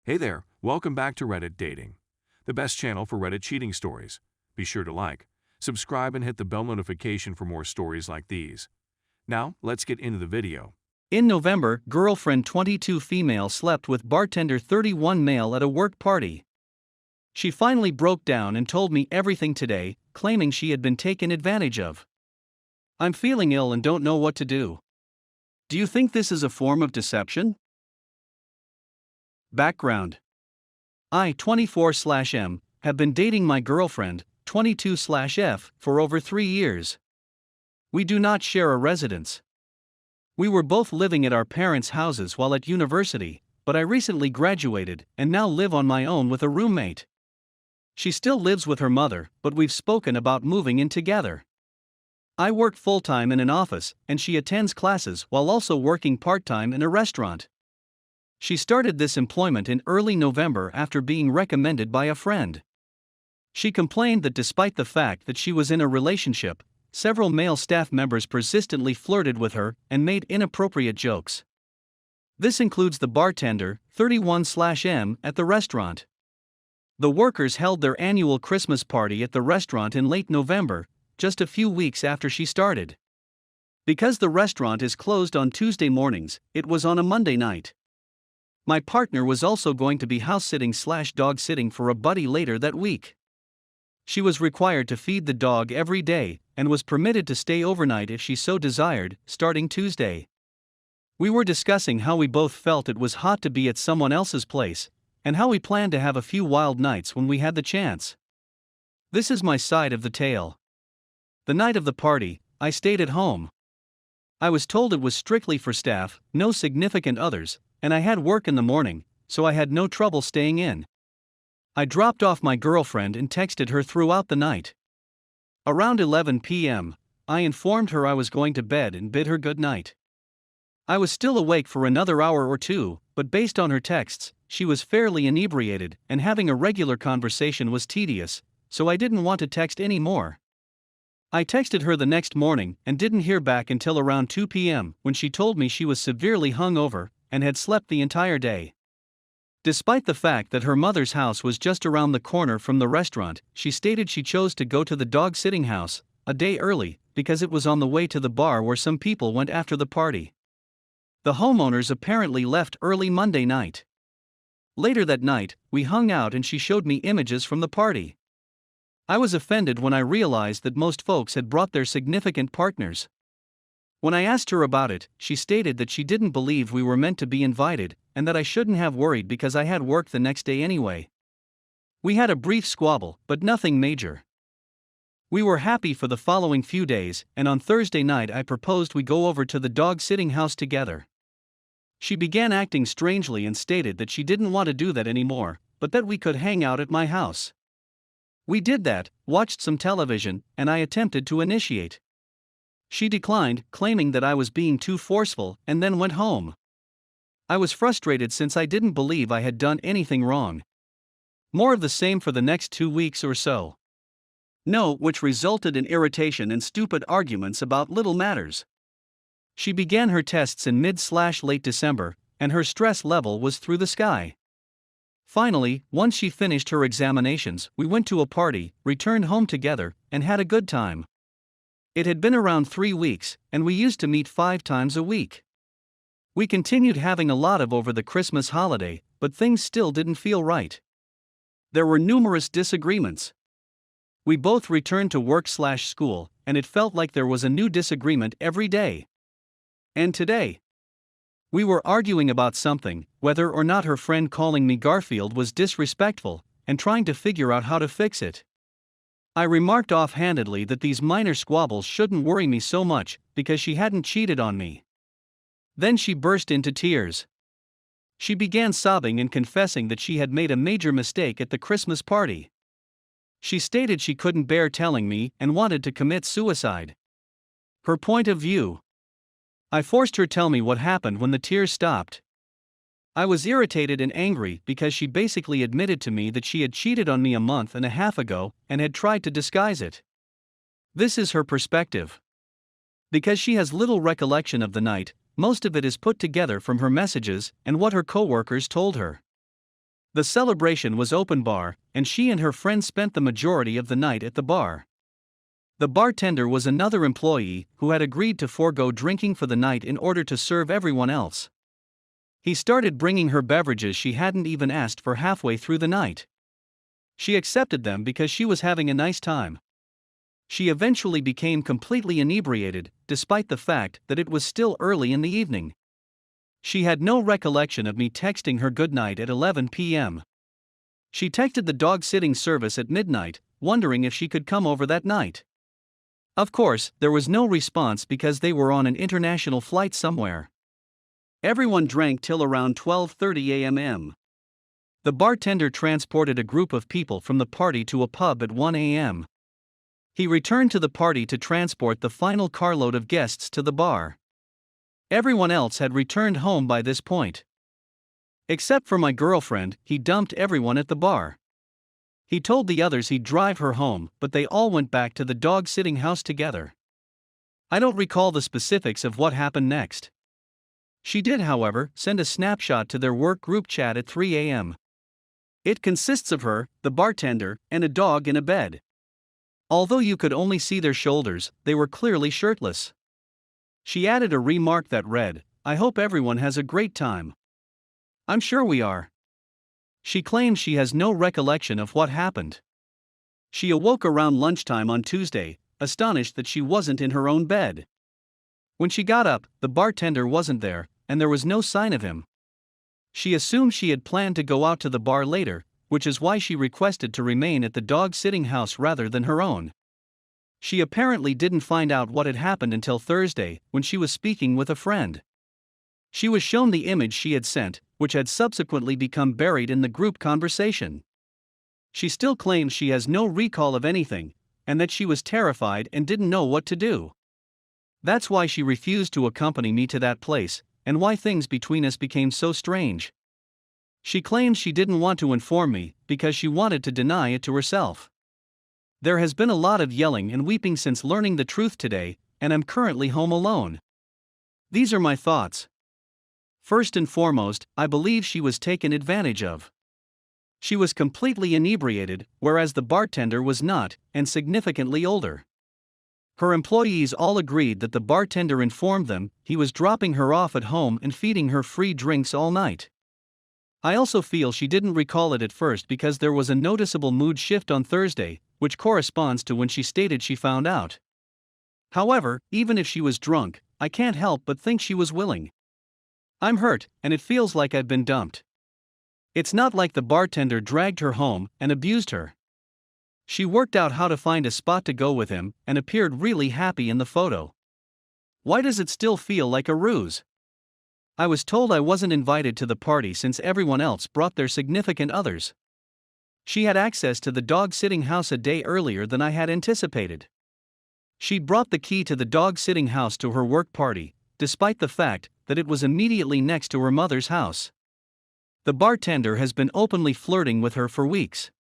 Hey there, welcome back to Reddit Dating, the best channel for Reddit cheating stories. Be sure to like, subscribe, and hit the bell notification for more stories like these. Now, let's get into the video. In November, girlfriend 22 female slept with bartender 31 male at a work party. She finally broke down and told me everything today, claiming she had been taken advantage of. I'm feeling ill and don't know what to do. Do you think this is a form of deception? Background: I, 24/M, have been dating my girlfriend, 22/F, for over 3 years. We do not share a residence. We were both living at our parents' houses while at university, but I recently graduated and now live on my own with a roommate. She still lives with her mother, but we've spoken about moving in together. I work full-time in an office, and she attends classes while also working part-time in a restaurant. She started this employment in early November after being recommended by a friend. She complained that despite the fact that she was in a relationship, several male staff members persistently flirted with her and made inappropriate jokes. This includes the bartender, 31/M, at the restaurant. The workers held their annual Christmas party at the restaurant in late November, just a few weeks after she started. Because the restaurant is closed on Tuesday mornings, it was on a Monday night. My partner was also going to be house-sitting/dog sitting for a buddy later that week. She was required to feed the dog every day, and was permitted to stay overnight if she so desired, starting Tuesday. We were discussing how we both felt it was hot to be at someone else's place, and how we planned to have a few wild nights when we had the chance. This is my side of the tale. The night of the party, I stayed at home. I was told it was strictly for staff, no significant others, and I had work in the morning, so I had no trouble staying in. I dropped off my girlfriend and texted her throughout the night. Around 11 p.m., I informed her I was going to bed and bid her good night. I was still awake for another hour or two, but based on her texts, she was fairly inebriated, and having a regular conversation was tedious, so I didn't want to text any more. I texted her the next morning and didn't hear back until around 2 p.m. when she told me she was severely hungover and had slept the entire day. Despite the fact that her mother's house was just around the corner from the restaurant, she stated she chose to go to the dog-sitting house a day early because it was on the way to the bar where some people went after the party. The homeowners apparently left early Monday night. Later that night, we hung out and she showed me images from the party. I was offended when I realized that most folks had brought their significant partners. When I asked her about it, she stated that she didn't believe we were meant to be invited, and that I shouldn't have worried because I had work the next day anyway. We had a brief squabble, but nothing major. We were happy for the following few days, and on Thursday night I proposed we go over to the dog-sitting house together. She began acting strangely and stated that she didn't want to do that anymore, but that we could hang out at my house. We did that, watched some television, and I attempted to initiate. She declined, claiming that I was being too forceful, and then went home. I was frustrated since I didn't believe I had done anything wrong. More of the same for the next 2 weeks or so. No, which resulted in irritation and stupid arguments about little matters. She began her tests in mid/late December, and her stress level was through the sky. Finally, once she finished her examinations, we went to a party, returned home together, and had a good time. It had been around 3 weeks, and we used to meet 5 times a week. We continued having a lot of over the Christmas holiday, but things still didn't feel right. There were numerous disagreements. We both returned to work/school, and it felt like there was a new disagreement every day. And today, we were arguing about something, whether or not her friend calling me Garfield was disrespectful, and trying to figure out how to fix it. I remarked offhandedly that these minor squabbles shouldn't worry me so much, because she hadn't cheated on me. Then she burst into tears. She began sobbing and confessing that she had made a major mistake at the Christmas party. She stated she couldn't bear telling me and wanted to commit suicide. Her point of view. I forced her to tell me what happened when the tears stopped. I was irritated and angry because she basically admitted to me that she had cheated on me a month and a half ago and had tried to disguise it. This is her perspective. Because she has little recollection of the night, most of it is put together from her messages and what her coworkers told her. The celebration was open bar, and she and her friends spent the majority of the night at the bar. The bartender was another employee who had agreed to forego drinking for the night in order to serve everyone else. He started bringing her beverages she hadn't even asked for halfway through the night. She accepted them because she was having a nice time. She eventually became completely inebriated, despite the fact that it was still early in the evening. She had no recollection of me texting her goodnight at 11 p.m. She texted the dog-sitting service at midnight, wondering if she could come over that night. Of course, there was no response because they were on an international flight somewhere. Everyone drank till around 12:30 a.m. The bartender transported a group of people from the party to a pub at 1 a.m. He returned to the party to transport the final carload of guests to the bar. Everyone else had returned home by this point. Except for my girlfriend, he dumped everyone at the bar. He told the others he'd drive her home, but they all went back to the dog-sitting house together. I don't recall the specifics of what happened next. She did, however, send a snapshot to their work group chat at 3 a.m. It consists of her, the bartender, and a dog in a bed. Although you could only see their shoulders, they were clearly shirtless. She added a remark that read, "I hope everyone has a great time." I'm sure we are. She claims she has no recollection of what happened. She awoke around lunchtime on Tuesday, astonished that she wasn't in her own bed. When she got up, the bartender wasn't there, and there was no sign of him. She assumed she had planned to go out to the bar later, which is why she requested to remain at the dog-sitting house rather than her own. She apparently didn't find out what had happened until Thursday, when she was speaking with a friend. She was shown the image she had sent, which had subsequently become buried in the group conversation. She still claims she has no recall of anything, and that she was terrified and didn't know what to do. That's why she refused to accompany me to that place, and why things between us became so strange. She claims she didn't want to inform me because she wanted to deny it to herself. There has been a lot of yelling and weeping since learning the truth today, and I'm currently home alone. These are my thoughts. First and foremost, I believe she was taken advantage of. She was completely inebriated, whereas the bartender was not, and significantly older. Her employees all agreed that the bartender informed them he was dropping her off at home and feeding her free drinks all night. I also feel she didn't recall it at first because there was a noticeable mood shift on Thursday, which corresponds to when she stated she found out. However, even if she was drunk, I can't help but think she was willing. I'm hurt, and it feels like I've been dumped. It's not like the bartender dragged her home and abused her. She worked out how to find a spot to go with him and appeared really happy in the photo. Why does it still feel like a ruse? I was told I wasn't invited to the party since everyone else brought their significant others. She had access to the dog-sitting house a day earlier than I had anticipated. She'd brought the key to the dog-sitting house to her work party, despite the fact that it was immediately next to her mother's house. The bartender has been openly flirting with her for weeks.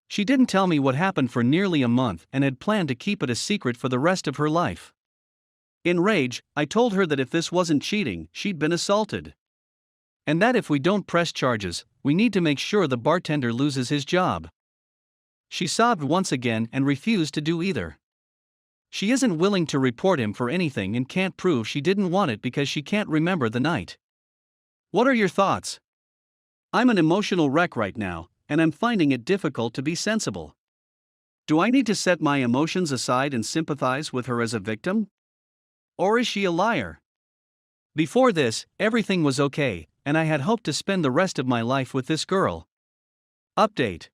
She didn't tell me what happened for nearly a month and had planned to keep it a secret for the rest of her life. In rage, I told her that if this wasn't cheating, she'd been assaulted. And that if we don't press charges, we need to make sure the bartender loses his job. She sobbed once again and refused to do either. She isn't willing to report him for anything and can't prove she didn't want it because she can't remember the night. What are your thoughts? I'm an emotional wreck right now, and I'm finding it difficult to be sensible. Do I need to set my emotions aside and sympathize with her as a victim? Or is she a liar? Before this, everything was okay, and I had hoped to spend the rest of my life with this girl. Update.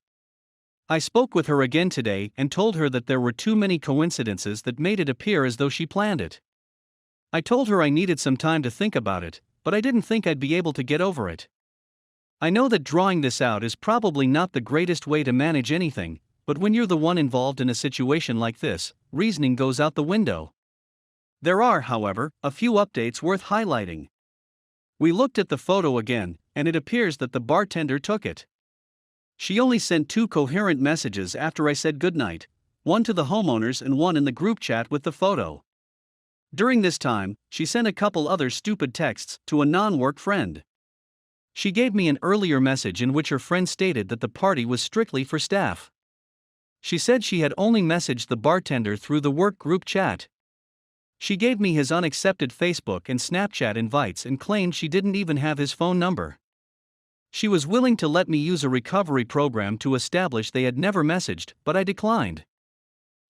I spoke with her again today and told her that there were too many coincidences that made it appear as though she planned it. I told her I needed some time to think about it, but I didn't think I'd be able to get over it. I know that drawing this out is probably not the greatest way to manage anything, but when you're the one involved in a situation like this, reasoning goes out the window. There are, however, a few updates worth highlighting. We looked at the photo again, and it appears that the bartender took it. She only sent 2 coherent messages after I said goodnight, one to the homeowners and one in the group chat with the photo. During this time, she sent a couple other stupid texts to a non-work friend. She gave me an earlier message in which her friend stated that the party was strictly for staff. She said she had only messaged the bartender through the work group chat. She gave me his unaccepted Facebook and Snapchat invites and claimed she didn't even have his phone number. She was willing to let me use a recovery program to establish they had never messaged, but I declined.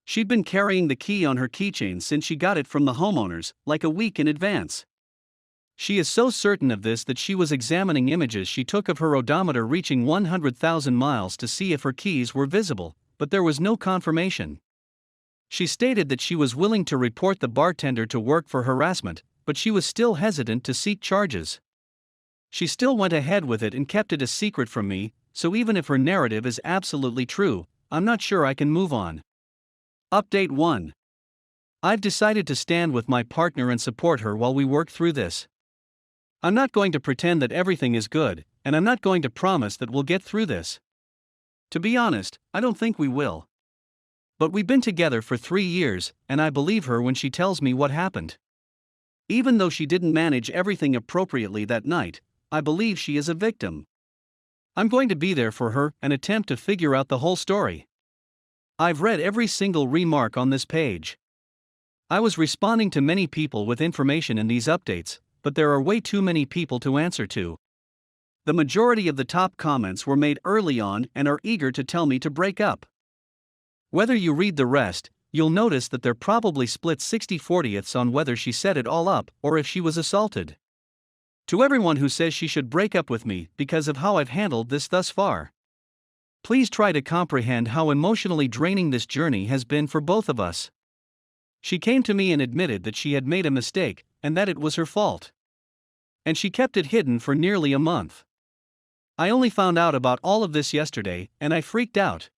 She'd been carrying the key on her keychain since she got it from the homeowners, like a week in advance. She is so certain of this that she was examining images she took of her odometer reaching 100,000 miles to see if her keys were visible, but there was no confirmation. She stated that she was willing to report the bartender to work for harassment, but she was still hesitant to seek charges. She still went ahead with it and kept it a secret from me, so even if her narrative is absolutely true, I'm not sure I can move on. Update 1. I've decided to stand with my partner and support her while we work through this. I'm not going to pretend that everything is good, and I'm not going to promise that we'll get through this. To be honest, I don't think we will. But we've been together for 3 years, and I believe her when she tells me what happened. Even though she didn't manage everything appropriately that night, I believe she is a victim. I'm going to be there for her and attempt to figure out the whole story. I've read every single remark on this page. I was responding to many people with information in these updates, but there are way too many people to answer to. The majority of the top comments were made early on and are eager to tell me to break up. Whether you read the rest, you'll notice that they're probably split 60/40ths on whether she set it all up or if she was assaulted. To everyone who says she should break up with me because of how I've handled this thus far, please try to comprehend how emotionally draining this journey has been for both of us. She came to me and admitted that she had made a mistake and that it was her fault. And she kept it hidden for nearly a month. I only found out about all of this yesterday, and I freaked out.